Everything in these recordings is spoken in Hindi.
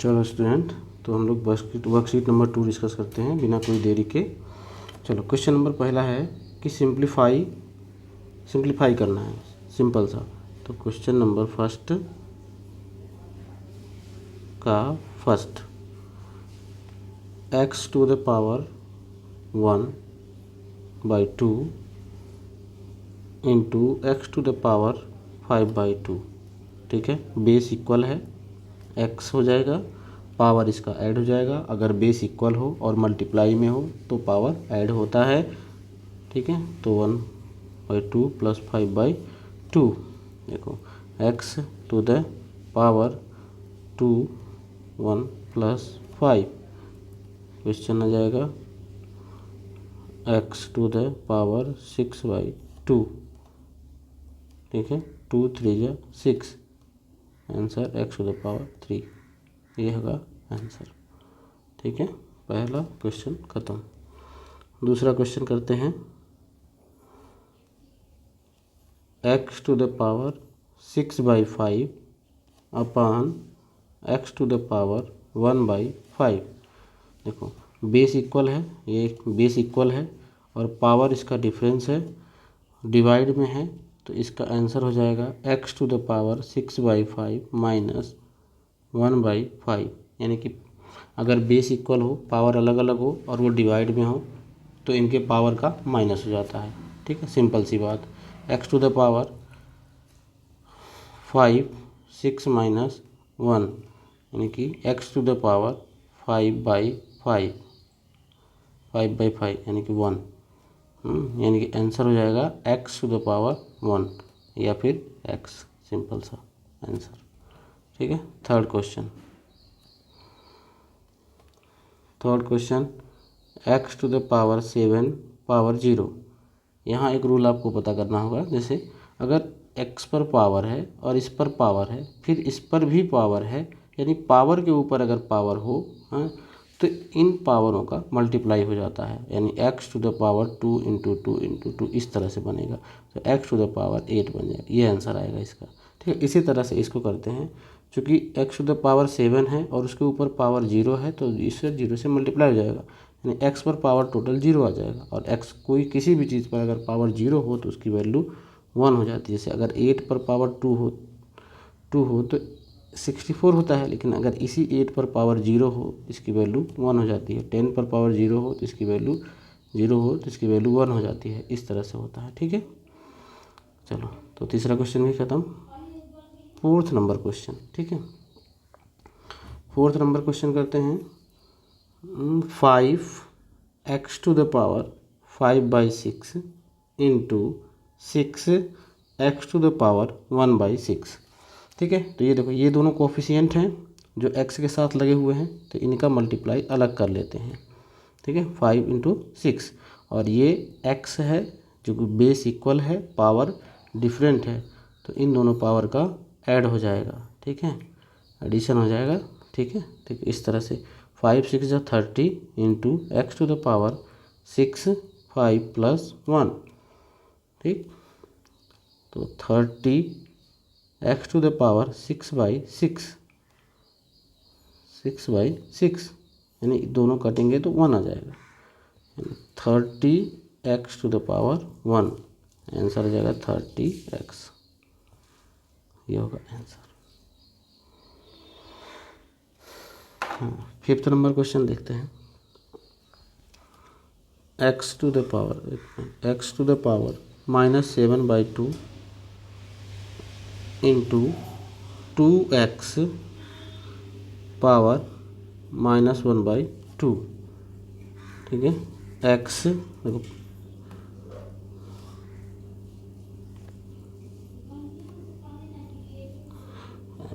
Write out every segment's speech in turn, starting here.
चलो स्टूडेंट, तो हम लोग वर्कशीट नंबर 2 डिस्कस करते हैं बिना कोई देरी के। चलो क्वेश्चन नंबर पहला है कि सिंप्लीफाई करना है, सिंपल सा। तो question number first x to the power 1/2 into x to the power 5/2। ठीक है, बेस इक्वल है, x हो जाएगा, पावर इसका ऐड हो जाएगा। अगर बेस इक्वल हो और मल्टीप्लाई में हो तो पावर ऐड होता है। ठीक है, तो 1/2 प्लस 5/2। देखो x to the power 2 1 plus 5, question आ जाएगा x टू द पावर 6/2। ठीक है, 2 3 6, answer x to the power 3, ये होगा आंसर। ठीक है, पहला क्वेश्चन खत्म। दूसरा क्वेश्चन करते हैं। x to the power 6/5 upon x to the power 1/5। देखो बेस इक्वल है, ये बेस इक्वल है और पावर इसका डिफरेंस है, डिवाइड में है, तो इसका आंसर हो जाएगा x to the power 6/5 minus 1/5। यानी कि अगर बेस इक्वल हो, पावर अलग अलग हो और वो डिवाइड में हो तो इनके पावर का माइनस हो जाता है। ठीक है, सिंपल सी बात। x to the power 5 6 minus 1 यानी कि x टू द पावर 5/5 यानी कि 1। यानी कि आंसर हो जाएगा x टू द पावर 1 या फिर x, सिंपल सा आंसर। ठीक है, third question x to the power 7 power 0। यहाँ एक रूल आपको पता करना होगा। जैसे अगर x पर पावर है और इस पर पावर है, फिर इस पर भी पावर है, यानी पावर के ऊपर अगर पावर हो, हाँ, तो इन पावरों का मल्टीप्लाई हो जाता है, यानी x to the power 2 into 2 into 2 इस तरह से बनेगा, तो x टू द पावर 8 बन जाएगा। ये आंसर आएगा इसका। ठीक है, इसी तरह से इसको करते हैं। चूँकि x टू द पावर 7 है और उसके ऊपर पावर 0 है, तो इससे 0 से मल्टीप्लाई हो जाएगा, यानी x पर पावर टोटल 0 आ जाएगा। और x कोई किसी भी चीज़ पर अगर पावर 0 हो तो उसकी वैल्यू 1 हो जाती है। जैसे अगर 8 पर पावर 2 हो तो 64 होता है, लेकिन अगर इसी 8 पर पावर 0 हो इसकी वैल्यू 1 हो जाती है। 10 पर पावर 0 हो तो इसकी वैल्यू 0 हो तो इसकी वैल्यू 1 हो जाती है। इस तरह से होता है। ठीक है, चलो तो तीसरा क्वेश्चन भी खत्म। Fourth number question. ठीक है, फोर्थ नंबर क्वेश्चन करते हैं। 5x to the power 5/6 into 6x to the power 1/6। ठीक है, तो ये देखो, ये दोनों कोफिशिएंट हैं जो x के साथ लगे हुए हैं, तो इनका मल्टीप्लाई अलग कर लेते हैं। ठीक है, 5 इंटू 6, और ये x है जो कि बेस इक्वल है, पावर डिफरेंट है, तो इन दोनों पावर का ऐड हो जाएगा। ठीक है, एडिशन हो जाएगा। ठीक है, ठीक, इस तरह से 5 6 30 into x to the power 6 5 plus 1। ठीक, तो 30 x टू द पावर 6/6 यानी दोनों कटेंगे तो 1 आ जाएगा, यानी 30x to the power 1, answer आ जाएगा 30x, ये होगा आंसर। हाँ, फिफ्थ नंबर क्वेश्चन देखते हैं। x to the power -7/2 into 2x power -1/2। ठीक है, x देखो,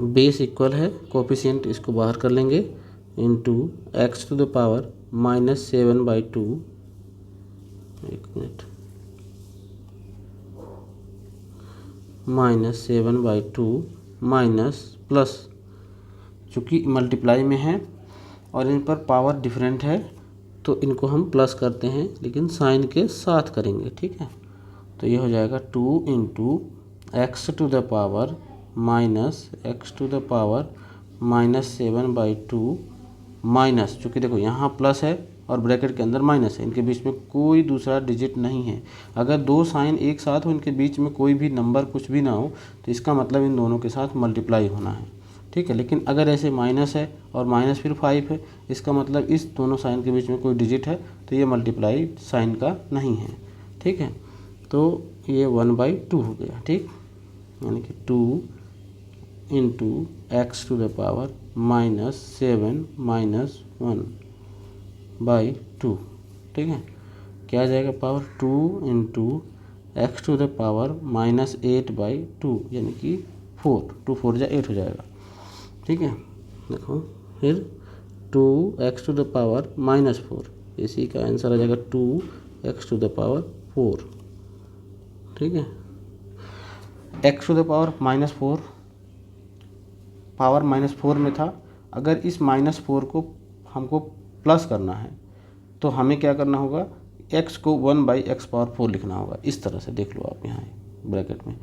बेस इक्वल है, कोफिशिएंट इसको बाहर कर लेंगे, into x to the power -7/2। एक मिनट, -7/2 माइनस प्लस, चूँकि मल्टीप्लाई में है और इन पर पावर डिफरेंट है तो इनको हम प्लस करते हैं, लेकिन साइन के साथ करेंगे। ठीक है, तो ये हो जाएगा 2 into x to the power -x to the power -7/2 minus, चूँकि देखो यहाँ प्लस है और ब्रैकेट के अंदर माइनस है, इनके बीच में कोई दूसरा डिजिट नहीं है। अगर दो साइन एक साथ हो, इनके बीच में कोई भी नंबर कुछ भी ना हो, तो इसका मतलब इन दोनों के साथ मल्टीप्लाई होना है, ठीक है। लेकिन अगर ऐसे माइनस है और माइनस फिर 5 है, इसका मतलब इस दोनों साइन के बीच में कोई डिजिट है, तो ये मल्टीप्लाई साइन का नहीं है, ठीक है। तो ये 1/2 हो गया, ठीक, यानी कि 2 into x to the power -7 - 1/2, ठीक है। क्या आ जाएगा power 2 into x to the power -8/2, यानी कि 4, 2 4 जा 8 हो जाएगा, ठीक है। देखो फिर 2x टू द पावर -4, इसी का आंसर आ जाएगा 2x टू द पावर 4, ठीक है। x to the power -4 power -4 में था, अगर इस -4 को हमको प्लस करना है तो हमें क्या करना होगा, x को 1/x⁴ लिखना होगा। इस तरह से देख लो आप यहाँ ब्रैकेट में,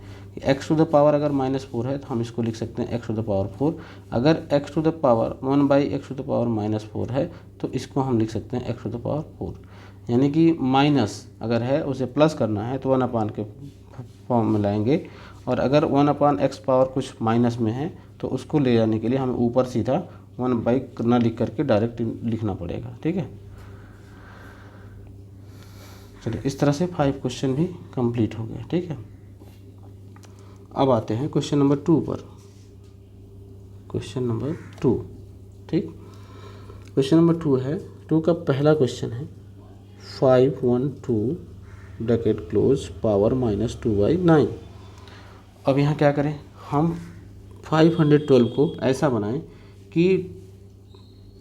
x टू द पावर अगर -4 है तो हम इसको लिख सकते हैं x टू द पावर 4, अगर x to the power 1/x to the power -4 है तो इसको हम लिख सकते हैं x टू द पावर 4, यानी कि माइनस अगर है उसे प्लस करना है तो 1/, के फॉर्म में लाएंगे, और अगर 1/x कुछ माइनस में है तो उसको ले जाने के लिए हमें ऊपर सीधा 1/ ना लिख करके डायरेक्ट लिखना पड़ेगा, ठीक है। चलिए, इस तरह से 5 क्वेश्चन भी कंप्लीट हो गए, ठीक है। अब आते हैं क्वेश्चन नंबर 2 पर। क्वेश्चन नंबर 2, ठीक, क्वेश्चन नंबर 2 है, 2 का पहला क्वेश्चन है 512 ब्रैकेट क्लोज पावर -2/9। अब यहाँ क्या करें, हम 512 को ऐसा बनाएं कि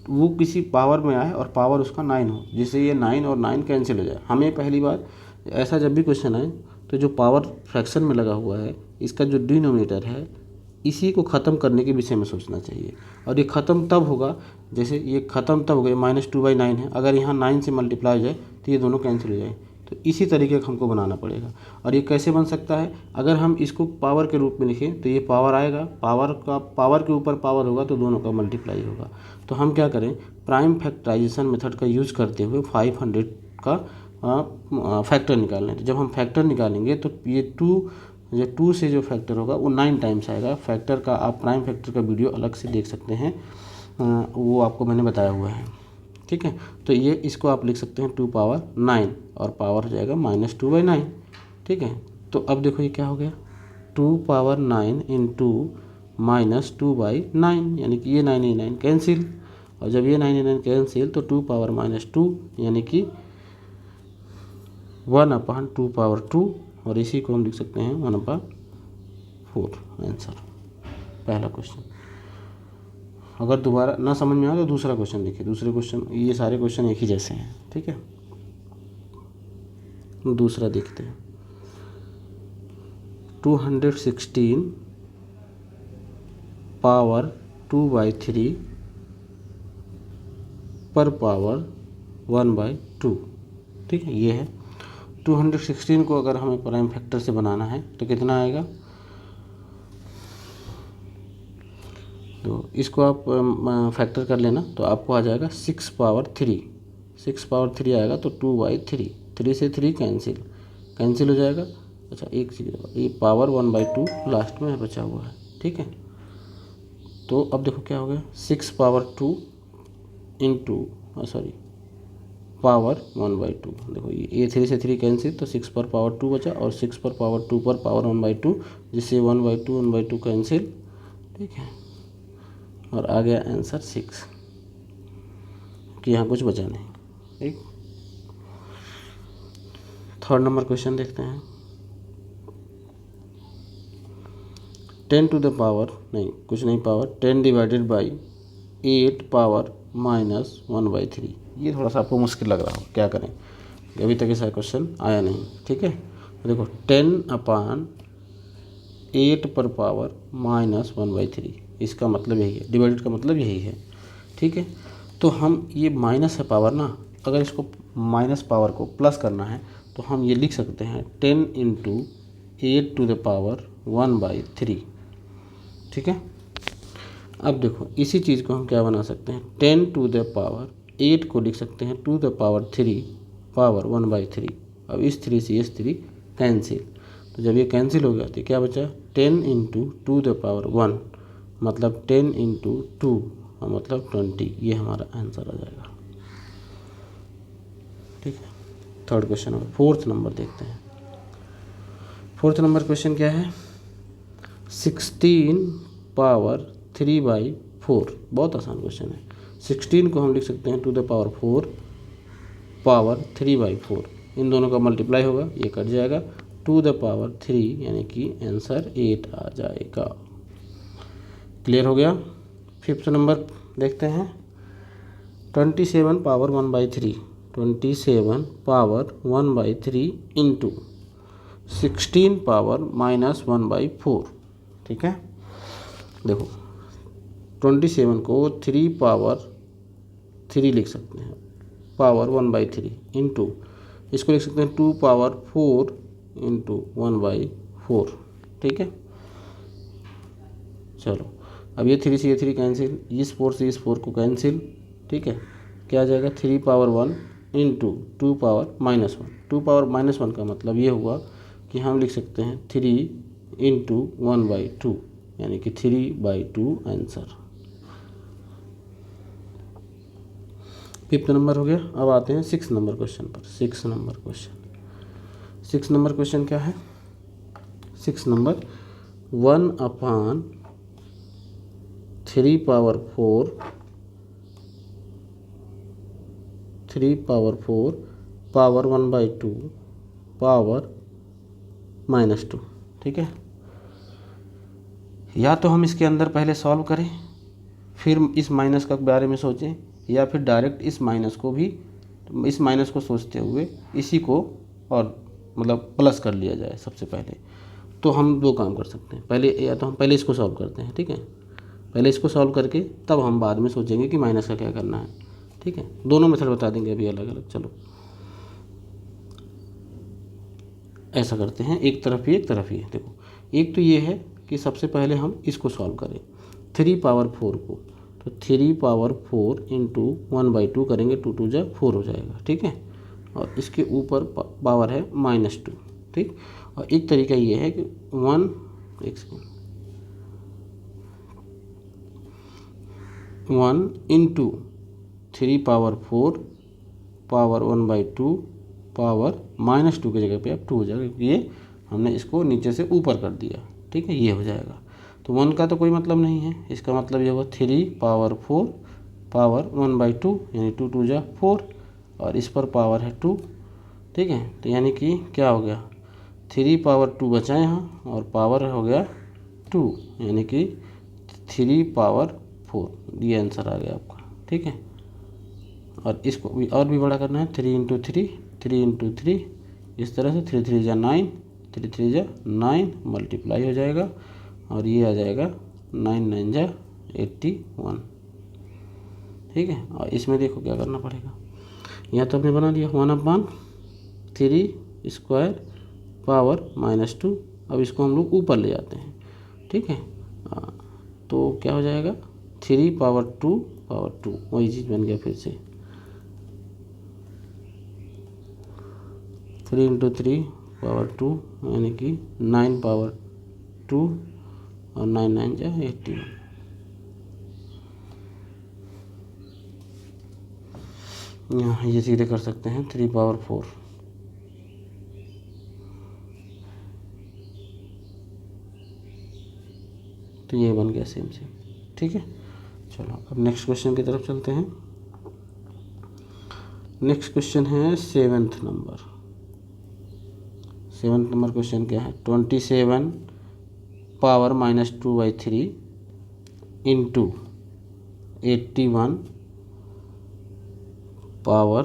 वो किसी पावर में आए और पावर उसका 9 हो, जिससे ये 9 और 9 कैंसिल हो जाए। हमें पहली बार ऐसा जब भी क्वेश्चन आए तो जो पावर फ्रैक्शन में लगा हुआ है, इसका जो डिनोमिनेटर है, इसी को ख़त्म करने के विषय में सोचना चाहिए। और ये ख़त्म तब होगा, जैसे ये ख़त्म तब हो गया, -2/9 है, अगर यहाँ 9 से मल्टीप्लाई हो जाए तो ये दोनों कैंसिल हो जाए, तो इसी तरीके का हमको बनाना पड़ेगा। और ये कैसे बन सकता है, अगर हम इसको पावर के रूप में लिखें तो ये पावर आएगा, पावर के ऊपर पावर होगा तो दोनों का मल्टीप्लाई होगा। तो हम क्या करें, प्राइम फैक्टराइजेशन मेथड का यूज़ करते हुए 500 का फैक्टर निकाल लें। तो जब हम फैक्टर निकालेंगे तो ये 2 से जो फैक्टर होगा वो 9 टाइम्स आएगा। फैक्टर का आप प्राइम फैक्टर का वीडियो अलग से देख सकते हैं, वो आपको मैंने बताया हुआ है, ठीक है। तो ये इसको आप लिख सकते हैं 2 पावर 9 और पावर हो जाएगा -2/9, ठीक है। तो अब देखो ये क्या हो गया, 2 पावर 9 इंटू -2/9, यानी कि ये 9 कैंसिल, और जब ये 9 कैंसिल तो 2 पावर -2, यानी कि 1/2 पावर 2, और इसी को हम लिख सकते हैं 1/4 आंसर, पहला क्वेश्चन। अगर दोबारा ना समझ में आए तो दूसरा क्वेश्चन देखिए। दूसरे क्वेश्चन, ये सारे क्वेश्चन एक ही जैसे हैं, ठीक है। दूसरा देखते हैं, 216 पावर 2/3 पर पावर 1/2, ठीक है। ये है 216 को अगर हमें प्राइम फैक्टर से बनाना है तो कितना आएगा, तो इसको आप फैक्टर कर लेना तो आपको आ जाएगा 6 पावर 3, 6 पावर 3 आएगा, तो 2/3, 3 से 3 कैंसिल हो जाएगा। अच्छा, एक चीज़, ये पावर 1/2 लास्ट में बचा हुआ है, ठीक है। तो अब देखो क्या हो गया, 6 पावर 2 इंटू पावर 1/2, देखो ये 3 से 3 कैंसिल, तो 6 पर पावर 2 बचा, और 6 पर पावर 2 पर पावर 1/2, जिससे 1/2 कैंसिल, ठीक है, और आ गया आंसर 6, कि यहाँ कुछ बचा नहीं, ठीक। थर्ड नंबर क्वेश्चन देखते हैं, 10 टू द पावर, नहीं कुछ नहीं, पावर 10 डिवाइडेड बाई 8 पावर -1/3। ये थोड़ा सा आपको मुश्किल लग रहा हो, क्या करें, अभी तक ऐसा क्वेश्चन आया नहीं, ठीक है। तो देखो 10/8 पर पावर -1/3, इसका मतलब यही है, डिवाइडेड का मतलब यही है, ठीक है। तो हम ये माइनस है पावर ना, अगर इसको माइनस पावर को प्लस करना है तो हम ये लिख सकते हैं 10 इंटू 8 टू द पावर 1/3, ठीक है। अब देखो इसी चीज़ को हम क्या बना सकते हैं, 10 टू द पावर 8 को लिख सकते हैं टू द पावर 3 पावर 1/3। अब इस 3 से इस 3 कैंसिल, तो जब ये कैंसिल हो गया तो क्या बचा, 10 इंटू टू द पावर 1 मतलब 10 इंटू 2 मतलब 20। ये हमारा आंसर आ जाएगा। ठीक है, थर्ड क्वेश्चन और फोर्थ नंबर देखते हैं। फोर्थ नंबर क्वेश्चन क्या है, 16 पावर 3/4। बहुत आसान क्वेश्चन है। 16 को हम लिख सकते हैं टू द पावर 4 पावर 3/4। इन दोनों का मल्टीप्लाई होगा, ये कट जाएगा, टू द पावर 3 यानी कि आंसर 8 आ जाएगा। क्लियर हो गया। फिफ्थ नंबर देखते हैं, 27 पावर 1/3। 27 power 1/3 into 16 power -1/4। ठीक है, देखो 27 को 3 पावर 3 लिख सकते हैं, पावर 1/3 इंटू इसको लिख सकते हैं 2 पावर 4 इंटू 1/4। ठीक है, चलो अब ये 3 से ये 3 कैंसिल, इस 4 से इस 4 को कैंसिल। ठीक है, क्या आ जाएगा, 3 पावर 1 इंटू 2 पावर -1। 2 पावर -1 का मतलब ये हुआ कि हम लिख सकते हैं 3 इंटू 1/2 यानी कि 3/2 आंसर। फिफ्थ नंबर हो गया। अब आते हैं 6 नंबर क्वेश्चन पर। 6 नंबर क्वेश्चन क्या है, 6 नंबर 1/3 पावर 4 पावर 1/2 पावर -2। ठीक है, या तो हम इसके अंदर पहले सॉल्व करें फिर इस माइनस का बारे में सोचें, या फिर डायरेक्ट इस माइनस को सोचते हुए इसी को और मतलब प्लस कर लिया जाए सबसे पहले। तो हम दो काम कर सकते हैं, पहले या तो हम पहले इसको सॉल्व करते हैं। ठीक है, पहले इसको सॉल्व करके तब हम बाद में सोचेंगे कि माइनस का क्या करना है। ठीक है, दोनों मेथड बता देंगे अभी अलग अलग। चलो ऐसा करते हैं, एक तरफ ही देखो, एक तो ये है कि सबसे पहले हम इसको सॉल्व करें 3 पावर 4 को, तो 3 पावर 4 इंटू 1/2 करेंगे, 2 2 जा 4 हो जाएगा। ठीक है, और इसके ऊपर पावर है -2। ठीक, और एक तरीका ये है कि 1 इंटू 3 पावर 4 पावर 1/2 पावर -2 की जगह पे अब 2 हो जाएगा, क्योंकि ये हमने इसको नीचे से ऊपर कर दिया। ठीक है, ये हो जाएगा। तो 1 का तो कोई मतलब नहीं है, इसका मतलब ये हुआ 3 पावर 4 पावर 1/2 यानी 2 2 जा 4 और इस पर पावर है 2। ठीक है, तो यानी कि क्या हो गया, 3 पावर 2 बचा यहाँ और पावर हो गया 2 यानी कि 3 पावर 4। ये आंसर आ गया आपका। ठीक है, और इसको भी और भी बड़ा करना है, 3 इंटू 3 3 इंटू 3 इस तरह से 3 3 जा 9 3 3 जा 9 मल्टीप्लाई हो जाएगा और ये आ जाएगा 9 9 जा 81। ठीक है, और इसमें देखो क्या करना पड़ेगा, यहाँ तो हमने बना दिया 1/3 स्क्वायर पावर -2। अब इसको हम लोग ऊपर ले जाते हैं। ठीक है, तो क्या हो जाएगा 3 पावर 2 वही चीज़ बन गया फिर से 3 इंटू 3 पावर 2 यानी कि 9 पावर 2 और 9 9 जा 81। यहाँ ये सीधे कर सकते हैं 3 पावर 4। तो ये बन गया सेम। ठीक है, चलो अब नेक्स्ट क्वेश्चन की तरफ चलते हैं। नेक्स्ट क्वेश्चन है 7th number. 7th number question क्या है, 27 पावर -2/3 इंटू 81 पावर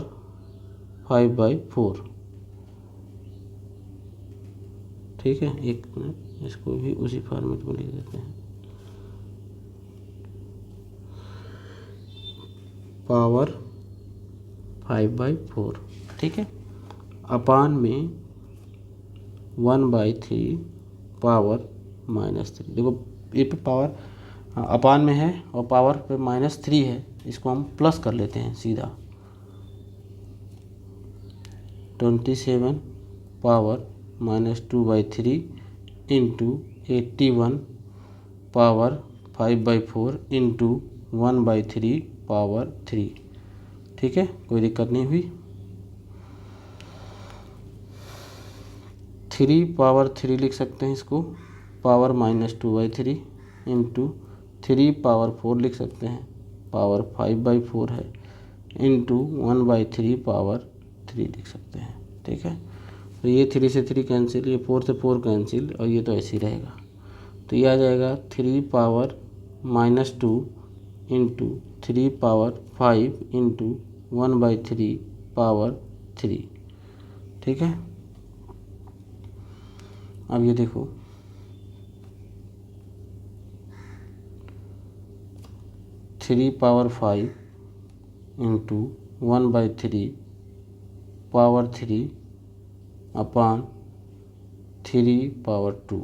5/4। ठीक है, एक मिनट इसको भी उसी फॉर्मेट में लिख देते हैं, पावर 5/4। ठीक है, अपान में 1/3 पावर -3। देखो ये पे पावर हाँ अपान में है और पावर पे -3 है, इसको हम प्लस कर लेते हैं सीधा। 27 power -2/3 into 81 power 5/4 into 1/3 power 3। ठीक है, कोई दिक्कत नहीं हुई। 3 पावर 3 लिख सकते हैं इसको, पावर -2/3 इंटू 3 पावर 4 लिख सकते हैं, पावर 5/4 है, इंटू 1/3 पावर 3 लिख सकते हैं। ठीक है, तो ये 3 से 3 कैंसिल, ये 4 से 4 कैंसिल, और ये तो ऐसे ही रहेगा। तो ये आ जाएगा 3 power -2 into 3 power 5 into 1/3 power 3। ठीक है, अब ये देखो 3 पावर 5 इंटू 1/3 पावर 3 अपान 3 पावर 2।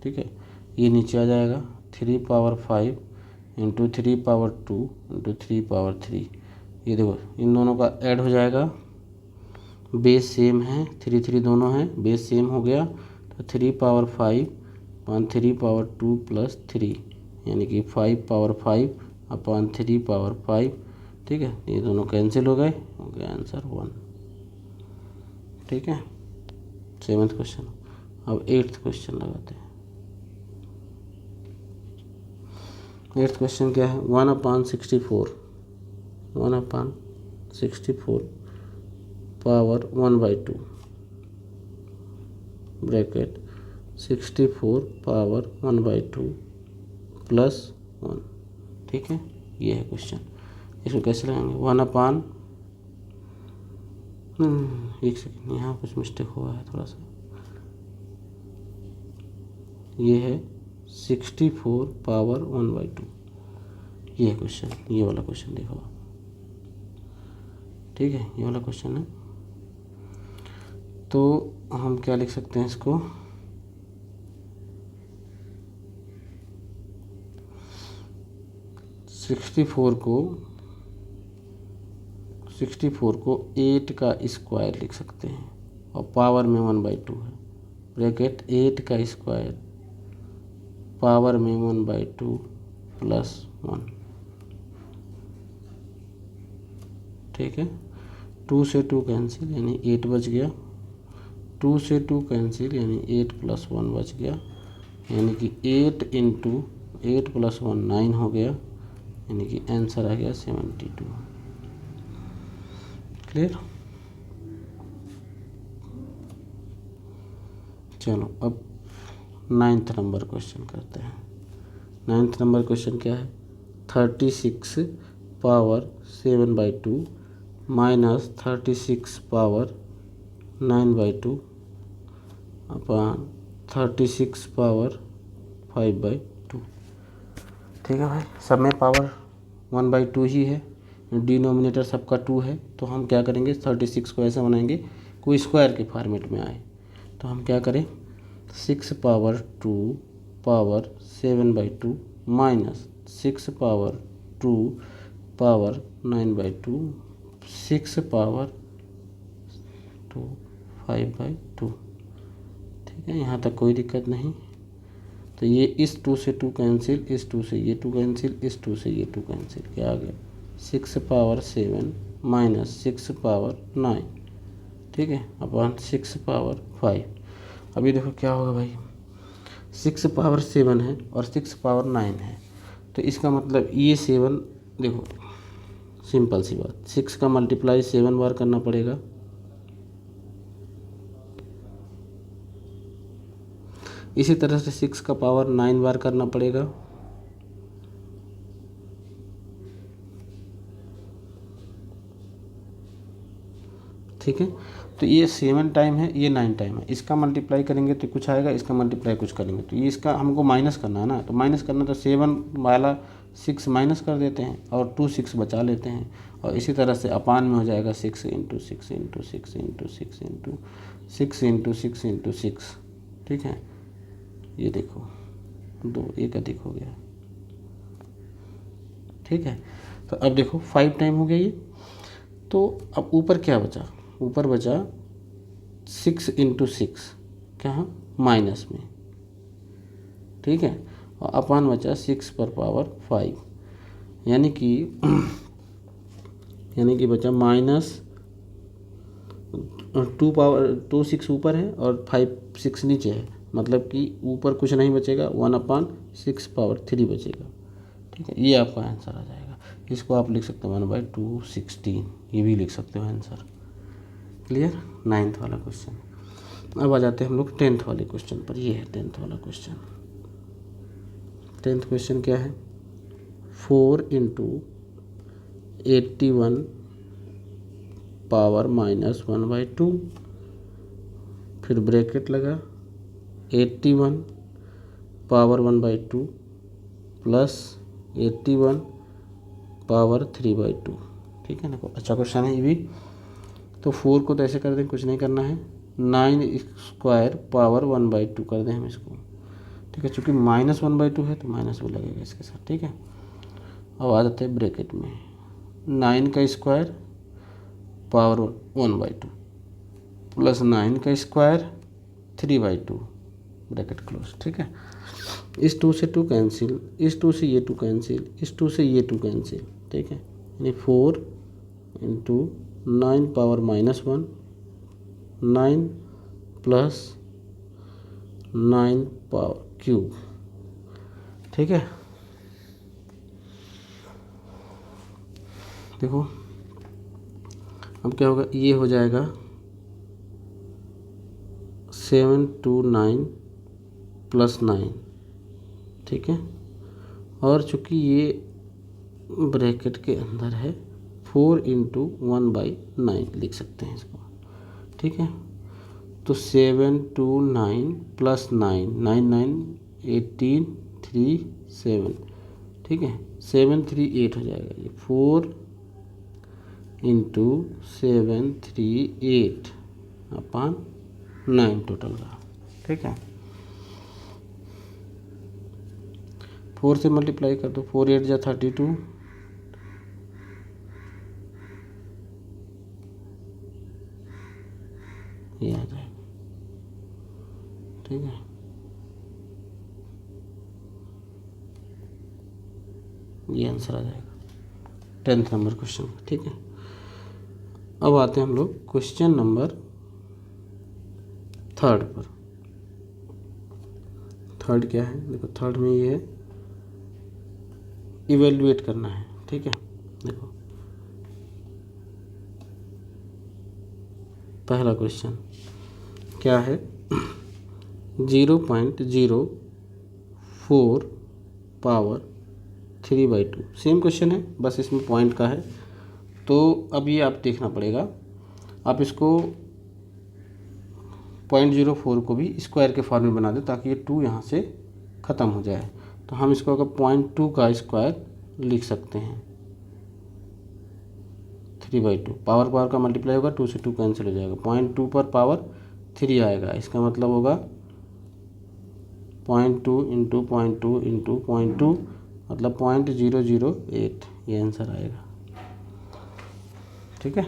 ठीक है, ये नीचे आ जाएगा 3 power 5 into 3 power 2 into 3 power 3। ये देखो इन दोनों का ऐड हो जाएगा, बेस सेम है, 3 दोनों हैं, बेस सेम हो गया, तो 3 पावर 5 अपान 3 पावर 2 प्लस 3, यानी कि 5 पावर 5 अपान 3 पावर 5। ठीक है, ये दोनों कैंसिल हो गया आंसर 1। ठीक है, 7th क्वेश्चन। अब 8th क्वेश्चन लगाते हैं। 8th क्वेश्चन क्या है, 1/64 पावर 1/2 ब्रैकेट 64 पावर 1/2 प्लस 1। ठीक है, ये है क्वेश्चन। इसको कैसे लगाएंगे, 1/, एक सेकेंड, यहाँ कुछ मिस्टेक हुआ है थोड़ा सा। ये है 64 पावर 1/2, ये है क्वेश्चन, ये वाला क्वेश्चन देखो। ठीक है, ये वाला क्वेश्चन है। तो हम क्या लिख सकते हैं इसको, सिक्सटी फोर को 8 का स्क्वायर लिख सकते हैं, और पावर में 1/2 है, ब्रैकेट 8 का स्क्वायर पावर में 1/2 प्लस 1। ठीक है, 2 से 2 कैंसिल, यानी 8 बच गया, 2 से 2 कैंसिल, यानी 8 प्लस 1 बच गया, यानी कि 8 इंटू 8 प्लस 1 9 हो गया, यानी कि आंसर आ गया 72। क्लियर। चलो अब 9th नंबर क्वेश्चन करते हैं। 9th नंबर क्वेश्चन क्या है, 36 पावर 7/2 माइनस 36 पावर 9/2 अपान 36 पावर 5/2। ठीक है भाई, सब में पावर 1/2 ही है, डिनोमिनेटर सबका 2 है, तो हम क्या करेंगे, 36 को ऐसा बनाएंगे कोई स्क्वायर के फॉर्मेट में आए। तो हम क्या करें, 6 power 2 power 7/2 minus 6 power 2 power 9/2 6 power 2 5/2। ठीक है, यहाँ तक कोई दिक्कत नहीं। तो ये इस 2 से 2 कैंसिल, इस 2 से ये 2 कैंसिल, इस 2 से ये 2 कैंसिल, क्या आ गया 6 पावर 7 माइनस 6 पावर 9। ठीक है, अपॉन 6 पावर 5। अभी देखो क्या होगा भाई, 6 पावर 7 है और 6 पावर 9 है, तो इसका मतलब ये 7, देखो सिंपल सी बात, 6 का मल्टीप्लाई 7 बार करना पड़ेगा, इसी तरह से 6 का पावर 9 बार करना पड़ेगा, ठीक है। तो ये 7 टाइम है, ये 9 टाइम है, इसका मल्टीप्लाई करेंगे तो कुछ आएगा, इसका मल्टीप्लाई कुछ करेंगे तो ये, इसका हमको माइनस करना है ना, तो माइनस करना तो 7 वाला 6 माइनस कर देते हैं और 2 6 बचा लेते हैं, और इसी तरह से अपान में हो जाएगा 6 into 6 into 6 into 6 into 6 into 6 into 6। ठीक है, ये देखो 2 एक अधिक हो गया, ठीक है। तो अब देखो 5 टाइम हो गया ये, तो अब ऊपर क्या बचा, ऊपर बचा 6 × 6 क्या माइनस में, ठीक है, और अपान बचा 6⁻5, यानी कि बचा -2 6 ऊपर है और 5 6 नीचे है, मतलब कि ऊपर कुछ नहीं बचेगा, 1/6⁻3 बचेगा, ठीक है। ये आपका आंसर आ जाएगा। इसको आप लिख सकते हो 1/216, ये भी लिख सकते हो आंसर। क्लियर, 9th वाला क्वेश्चन। अब आ जाते हैं हम लोग 10th वाले क्वेश्चन पर। ये है 10th वाला क्वेश्चन। 10th क्वेश्चन क्या है, 4 × 81 पावर -1/2, फिर ब्रैकेट लगा 81 पावर 1/2 प्लस 81 पावर 3/2, ठीक है ना। अच्छा क्वेश्चन है ये भी। तो 4 को तो ऐसे कर दें, कुछ नहीं करना है, 9² पावर 1/2 कर दें हम इसको, ठीक है। चूँकि -1/2 है तो माइनस भी लगेगा इसके साथ, ठीक है। अब आ जाते हैं ब्रैकेट में, 9² पावर 1/2 प्लस 9² 3/2 ब्रैकेट क्लोज, ठीक है। इस 2 से 2 कैंसिल, इस 2 से ये 2 कैंसिल, इस 2 से ये 2 कैंसिल, ठीक है। यानी 4 × 9 पावर -1, 9 प्लस 9 पावर क्यूब, ठीक है। देखो अब क्या होगा, ये हो जाएगा 7 2 9 प्लस 9, ठीक है। और चूँकि ये ब्रैकेट के अंदर है, 4 × 1/9 लिख सकते हैं इसको, ठीक है। तो 7 2 9 प्लस 9 9 9 18 3 7, ठीक है। 7 3 8 हो जाएगा, ये 4 × 7 3 8 अपान 9 टोटल का, ठीक है। 4 से मल्टीप्लाई कर दो, 4 8 जा 32, ये आ जाएगा, ठीक है। ये आंसर आ जाएगा 10th नंबर क्वेश्चन, ठीक है। अब आते हैं हम लोग क्वेश्चन नंबर 3rd पर। 3rd क्या है, देखो 3rd में ये है इवेल्युएट करना है, ठीक है। देखो पहला क्वेश्चन क्या है, 0.04 पावर 3/2, सेम क्वेश्चन है, बस इसमें पॉइंट का है। तो अब ये आप देखना पड़ेगा, आप इसको 0.04 को भी स्क्वायर के फॉर्म में बना दें ताकि ये 2 यहाँ से ख़त्म हो जाए। तो हम इसको अगर 0.2 का स्क्वायर लिख सकते हैं, 3/2, पावर का मल्टीप्लाई होगा, 2 से 2 कैंसिल हो जाएगा, 0.2 पर पावर 3 आएगा, इसका मतलब होगा 0.2 × 0.2 × 0.2 मतलब 0.008, ये आंसर आएगा, ठीक है।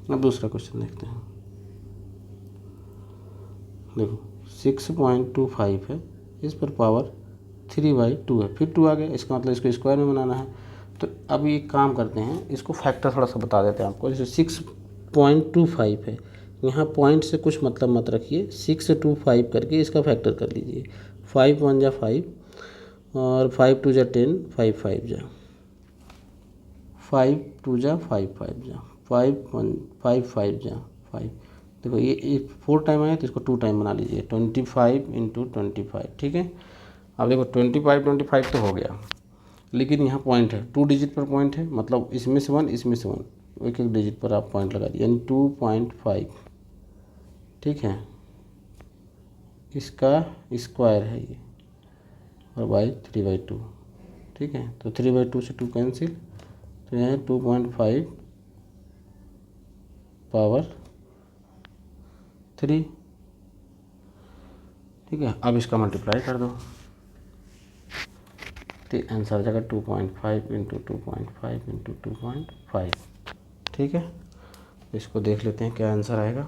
अब दूसरा क्वेश्चन देखते हैं। देखो 6.25 है, इस पर पावर 3/2 है, फिर 2 आ गया, इसका मतलब इसको स्क्वायर में बनाना है। तो अब एक काम करते हैं, इसको फैक्टर थोड़ा सा बता देते हैं आपको। जैसे 6.25 है, यहाँ पॉइंट से कुछ मतलब मत रखिए, 6 से 2 5 करके इसका फैक्टर कर लीजिए। 5 1 जा 5 और 5 2 जा 10, 5 5 जा 5 2 जा 5 5 जा 5 1 5 5 जा 5। देखो ये 4 टाइम आया तो इसको 2 टाइम बना लीजिए, 25 × 25, ठीक है। अब देखो 25 25 तो हो गया, लेकिन यहाँ पॉइंट है, 2 डिजिट पर पॉइंट है, मतलब इसमें से 1 इसमें से 1, एक एक डिजिट पर आप पॉइंट लगा दिए, यानी 2.5, ठीक है। इसका स्क्वायर है ये, और बाई 3/2, ठीक है। तो 3/2 से 2 कैंसिल, तो यहाँ 2.5 पावर 3, ठीक है। अब इसका मल्टीप्लाई कर दो, तो आंसर आ जाएगा 2.5 इंटू 2.5 इंटू 2.5। ठीक है, इसको देख लेते हैं क्या आंसर आएगा।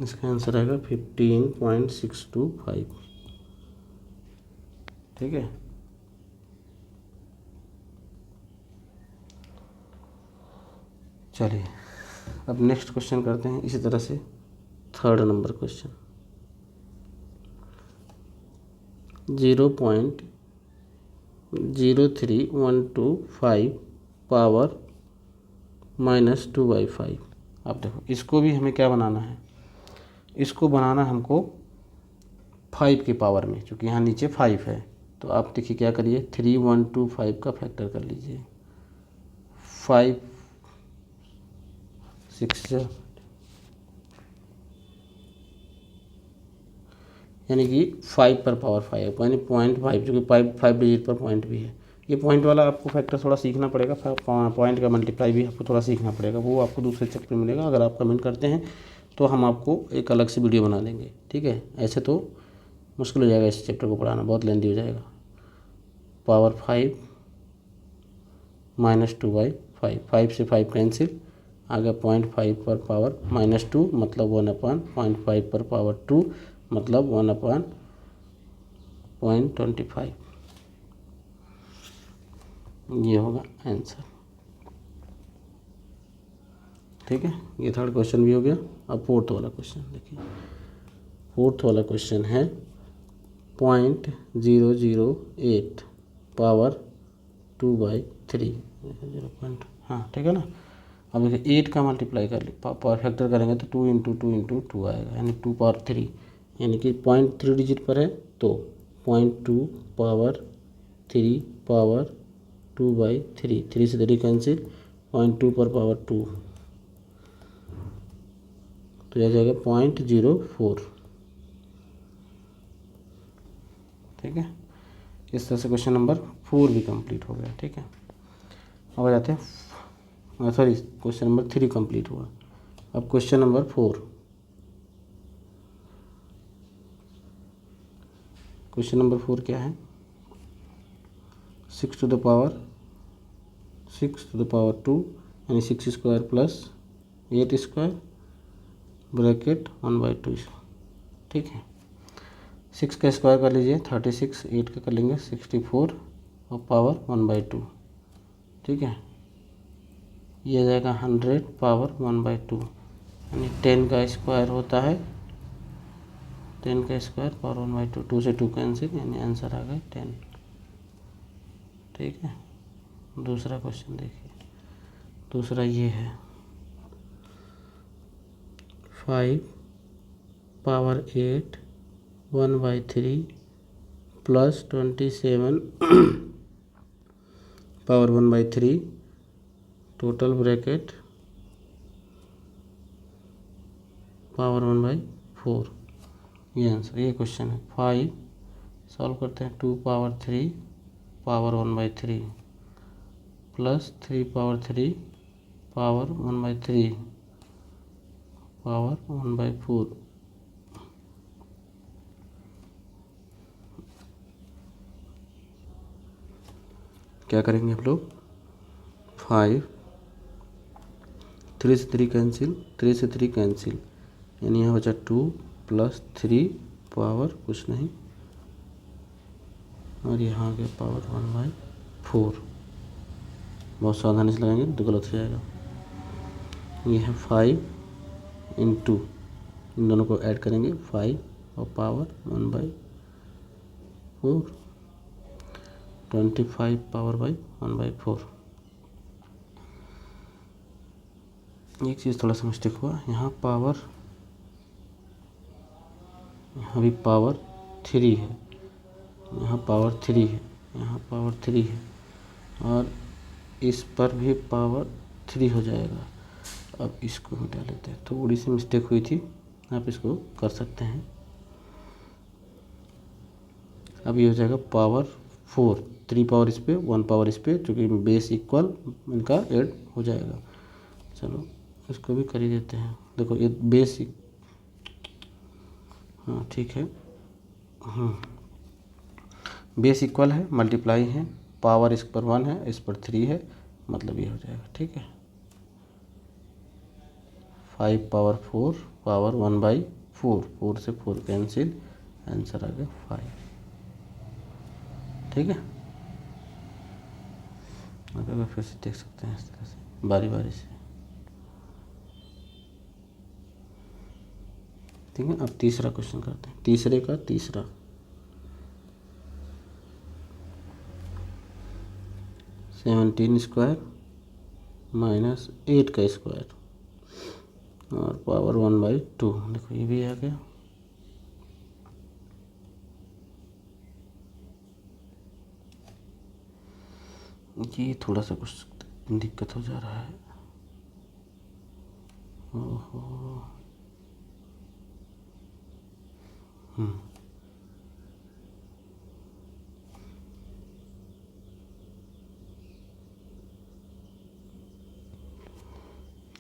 इसका आंसर आएगा 15.625। ठीक है, चलिए अब नेक्स्ट क्वेश्चन करते हैं इसी तरह से। 3rd number question, 0.03125 power -2/5। अब देखो इसको भी हमें क्या बनाना है, इसको बनाना हमको 5 की पावर में, क्योंकि यहाँ नीचे 5 है। तो आप देखिए क्या करिए, 3125 का फैक्टर कर लीजिए। 5 6 यानी कि 5 पर पावर 5 यानी 0.5, जो कि 5 डिजिट पर पॉइंट भी है। ये पॉइंट वाला आपको फैक्टर थोड़ा सीखना पड़ेगा, पॉइंट का मल्टीप्लाई भी आपको थोड़ा सीखना पड़ेगा, वो आपको दूसरे चैप्टर में मिलेगा। अगर आप कमेंट करते हैं तो हम आपको एक अलग से वीडियो बना देंगे। ठीक है, ऐसे तो मुश्किल हो जाएगा, इस चैप्टर को पढ़ाना बहुत लेंदी हो जाएगा। पावर 5 -2/5, 5 से 5 कैंसिल, आगे 0.5 पर पावर -2 मतलब 1/0.5 पर पावर 2 मतलब 1/0.25। ये होगा आंसर। ठीक है, ये 3rd क्वेश्चन भी हो गया। अब 4th वाला क्वेश्चन देखिए। 4th वाला क्वेश्चन है 0.008 पावर 2/3। हाँ ठीक है ना। अब देखिए 8 का मल्टीप्लाई कर ली, पावर फैक्टर करेंगे तो 2 इंटू 2 इंटू 2 आएगा, यानी 2 पावर 3, यानी कि 0.3 डिजिट पर है तो 0.2 पावर 3 पावर 2/3, 3 से 3 कैंसिल, 0.2 पर पावर 2 तो यह जाएगा 0.04। ठीक है, इस तरह से क्वेश्चन नंबर 4 भी कंप्लीट हो गया। ठीक है, अब आ जाते हैं, सॉरी क्वेश्चन नंबर 3 कंप्लीट हुआ। अब क्वेश्चन नंबर 4। क्वेश्चन नंबर 4 क्या है, 6 टू द पावर 2 यानी 6 स्क्वायर प्लस 8 स्क्वायर ब्रैकेट 1/2। ठीक है, 6 का स्क्वायर कर लीजिए 36, 8 का कर लेंगे 64 और पावर 1/2। ठीक है, ये जाएगा 100 पावर 1/2, यानी 10 का स्क्वायर होता है 10 का स्क्वायर पावर 1/2, 2 से 2 कैंसिल, यानी आंसर आ गया 10। ठीक है, दूसरा क्वेश्चन देखिए। दूसरा ये है 5 power 8 1/3 plus 27 power 1/3 total bracket power 1/4। ये आंसर, ये क्वेश्चन है। 5 सॉल्व करते हैं, 2 power 3 power 1/3 plus 3 power 3 power 1/3 power 1/4। क्या करेंगे हम लोग, 5 3 से 3 कैंसिल, 3 से 3 कैंसिल, यानी यहाँ बचा 2 प्लस 3 पावर कुछ नहीं और यहाँ के पावर 1/4। बहुत सावधानी से लगाएंगे तो गलत हो जाएगा। ये है 5 इंटू, इन दोनों को ऐड करेंगे 5 और पावर 1/4, 25 पावर बाई 1/4। एक चीज़ थोड़ा सा मिस्टेक हुआ, यहाँ पावर, यहाँ भी पावर 3 है, यहाँ पावर 3 है, यहाँ पावर 3 है और इस पर भी पावर 3 हो जाएगा। अब इसको मिटा लेते हैं, थोड़ी सी मिस्टेक हुई थी, आप इसको कर सकते हैं। अब ये हो जाएगा पावर 4, 3 पावर इस पे 1 पावर इस पे, चूँकि बेस इक्वल इनका ऐड हो जाएगा। चलो इसको भी कर ही देते हैं। देखो ये बेसिक, हाँ ठीक है, बेस इक्वल है, मल्टीप्लाई है, पावर इस पर 1 है, इस पर 3 है, मतलब ये हो जाएगा। ठीक है, 5 पावर 4 पावर 1/4, 4 से 4 कैंसिल, आंसर आ गया 5। ठीक है, अगर फिर से देख सकते हैं इस तरह से बारी बारी से। ठीक है, अब तीसरा क्वेश्चन करते हैं, तीसरे का तीसरा। -17 माइनस 8 का स्क्वायर और पावर 1/2। देखो ये भी आ गया। ये थोड़ा सा कुछ दिक्कत हो जा रहा है। ओहो,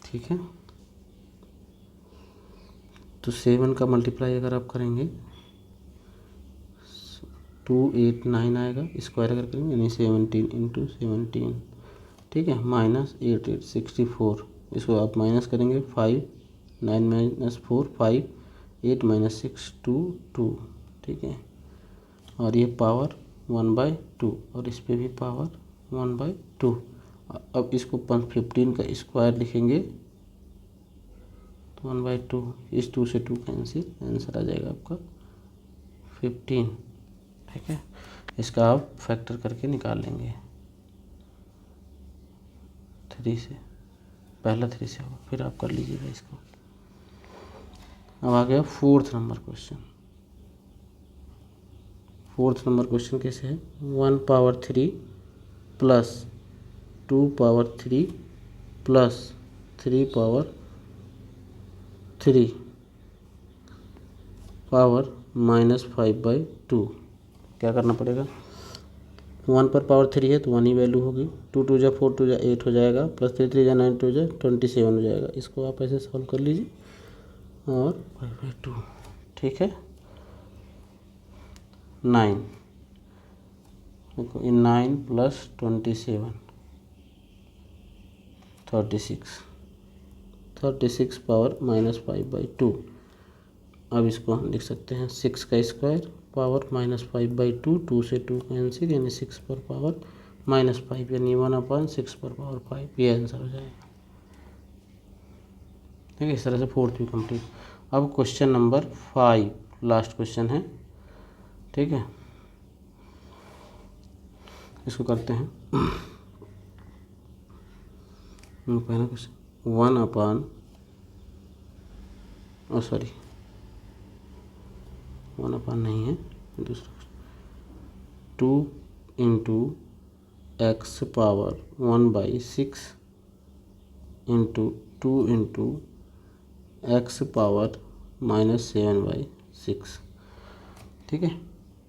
ठीक है, तो 7 का मल्टीप्लाई अगर आप करेंगे 289 आएगा, स्क्वायर अगर करेंगे यानी 17 × 17। ठीक है, -8 8 64, इसको आप माइनस करेंगे 5, 9 - 4 5, 8 - 6 2 2। ठीक है, और ये पावर 1/2 और इस पे भी पावर 1/2। अब इसको 15 का स्क्वायर लिखेंगे तो 1/2, इस 2 से 2 कैंसिल, आंसर आ जाएगा आपका 15। ठीक है, इसका आप फैक्टर करके निकाल लेंगे 3 से, पहला 3 से होगा, फिर आप कर लीजिएगा इसको। अब आ गया 4th number question. 4th number question कैसे है, 1 power 3 plus 2 power 3 plus 3 power 3 power -5/2। क्या करना पड़ेगा, 1 पर पावर 3 है तो 1 ही वैल्यू होगी, 2 2 जा 4 2 जा 8 हो जाएगा, प्लस 3 3 जा 9 2 जा 27 हो जाएगा। इसको आप ऐसे सॉल्व कर लीजिए और 5/2। ठीक है, 9, देखो ये 9 + 27 36 पावर -5/2। अब इसको हम लिख सकते हैं 6 का स्क्वायर पावर -5/2, 2 से 2 कैंसिल, यानी 6 पर पावर -5, यानी 1/6 पर पावर 5, ये आंसर हो जाएगा। ठीक है, इस तरह से 4th भी कंप्लीट। अब क्वेश्चन नंबर 5 लास्ट क्वेश्चन है। ठीक है, इसको करते हैं। पहला क्वेश्चन 1/, सॉरी 1/ नहीं है, दूसरा 2 × x पावर 1/6 × 2 × x पावर -7/6। ठीक है,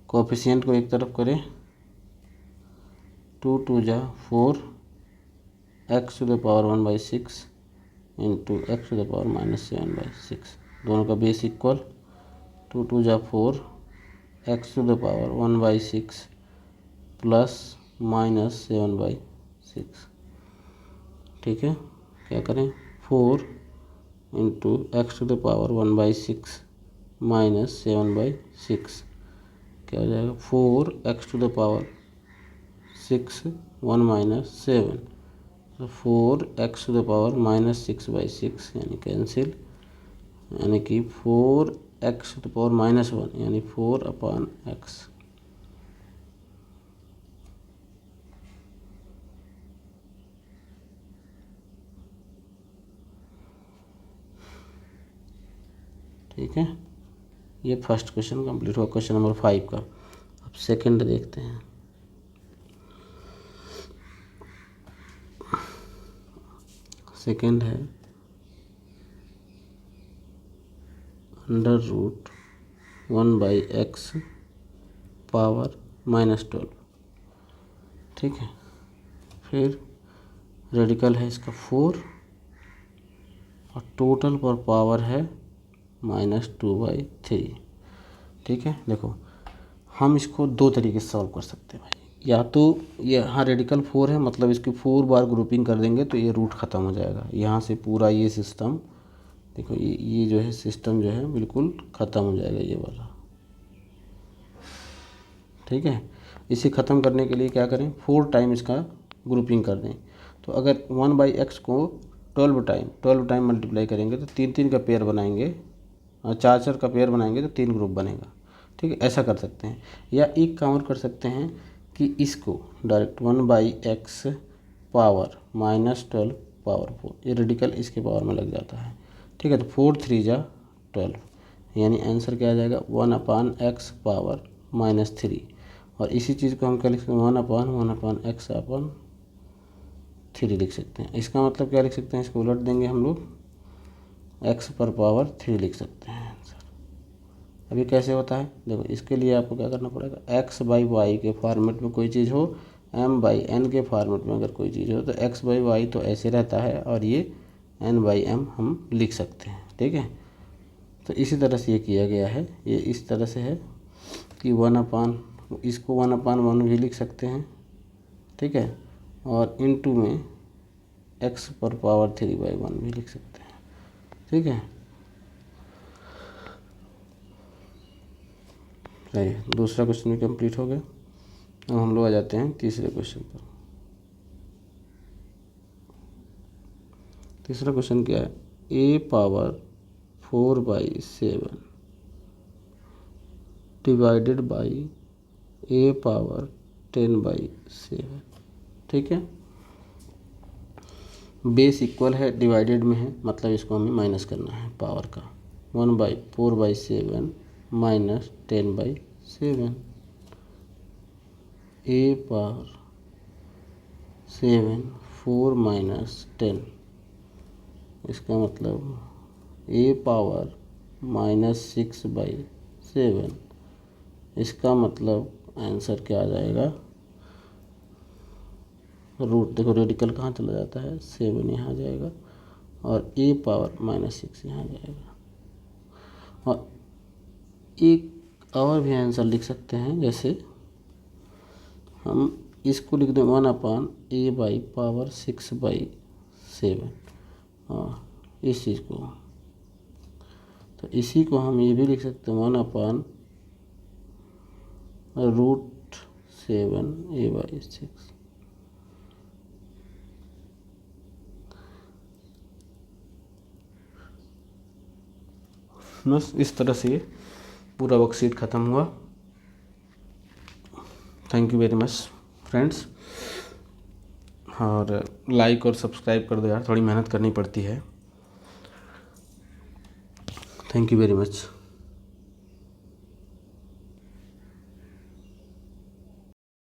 कोएफिशिएंट को एक तरफ करें, 2 2 जा 4 x⁴ 1/6 × x⁴ -7/6, दोनों का बेस इक्वल, 2 2 जा 4 x⁴ 1/6 प्लस -7/6। ठीक है, क्या करें, 4 × x⁴ 1/6 -7/6, क्या हो जाएगा, 4x⁴ 6 1 - 7, तो 4x⁴ -6/6 यानी कैंसिल, यानी कि 4x⁴ -1 यानी 4/x। ठीक है, ये फर्स्ट क्वेश्चन कंप्लीट हुआ, क्वेश्चन नंबर 5 का। अब सेकंड देखते हैं। सेकंड है √1/x पावर -12। ठीक है, फिर रेडिकल है इसका 4 और टोटल पर पावर है -2/3। ठीक है, देखो हम इसको दो तरीके से सॉल्व कर सकते हैं भाई। या तो यहाँ रेडिकल 4 है, मतलब इसकी 4 बार ग्रुपिंग कर देंगे तो ये रूट ख़त्म हो जाएगा। यहाँ से पूरा ये सिस्टम देखो, ये जो है सिस्टम जो है बिल्कुल ख़त्म हो जाएगा ये वाला। ठीक है, इसे ख़त्म करने के लिए क्या करें, 4 टाइम इसका ग्रुपिंग कर दें। तो अगर 1/x को 12 टाइम मल्टीप्लाई करेंगे तो 3 का पेयर बनाएंगे, और 4 का पेयर बनाएंगे तो 3 ग्रुप बनेगा। ठीक है, ऐसा कर सकते हैं। या एक काम और कर सकते हैं कि इसको डायरेक्ट 1/x पावर -12 पावर 4, ये रेडिकल इसके पावर में लग जाता है। ठीक है, तो 4 3 जा 12, यानी आंसर क्या आ जाएगा 1/x पावर -3। और इसी चीज़ को हम क्या लिख सकते हैं, 1/1x/3 लिख सकते हैं। इसका मतलब क्या लिख सकते हैं, इसको उलट देंगे हम लोग, x पर पावर 3 लिख सकते हैं आंसर। अभी कैसे होता है देखो, इसके लिए आपको क्या करना पड़ेगा, x/y के फॉर्मेट में कोई चीज़ हो, m/n के फॉर्मेट में अगर कोई चीज़ हो तो x/y तो ऐसे रहता है और ये n/m हम लिख सकते हैं। ठीक है, तो इसी तरह से ये किया गया है। ये इस तरह से है कि इसको 1/1 भी लिख सकते हैं। ठीक है, और इनटू में x पर पावर 3/1 भी लिख सकते हैं। ठीक है, चलिए दूसरा क्वेश्चन भी कंप्लीट हो गया। अब हम लोग आ जाते हैं तीसरे क्वेश्चन पर। तीसरा क्वेश्चन क्या है, a⁴/7 डिवाइडेड बाई a⁻10/7। ठीक है, बेस इक्वल है, डिवाइडेड में है, मतलब इसको हमें माइनस करना है पावर का। 1/4/7 -10/7, a⁻7 4 -10, इसका मतलब a⁻−6/7। इसका मतलब आंसर क्या आ जाएगा, रूट देखो रेडिकल कहाँ चला जाता है, 7 यहाँ जाएगा और a⁻−6 यहाँ जाएगा। और एक और भी आंसर लिख सकते हैं, जैसे हम इसको लिख दें 1/a/6/7, और इस चीज़ को, तो इसी को हम ये भी लिख सकते हैं 1/√7a/6। बस इस तरह से पूरा वर्कशीट ख़त्म हुआ। Thank you very much friends, और लाइक और सब्सक्राइब कर दो यार, थोड़ी मेहनत करनी पड़ती है। Thank you very much.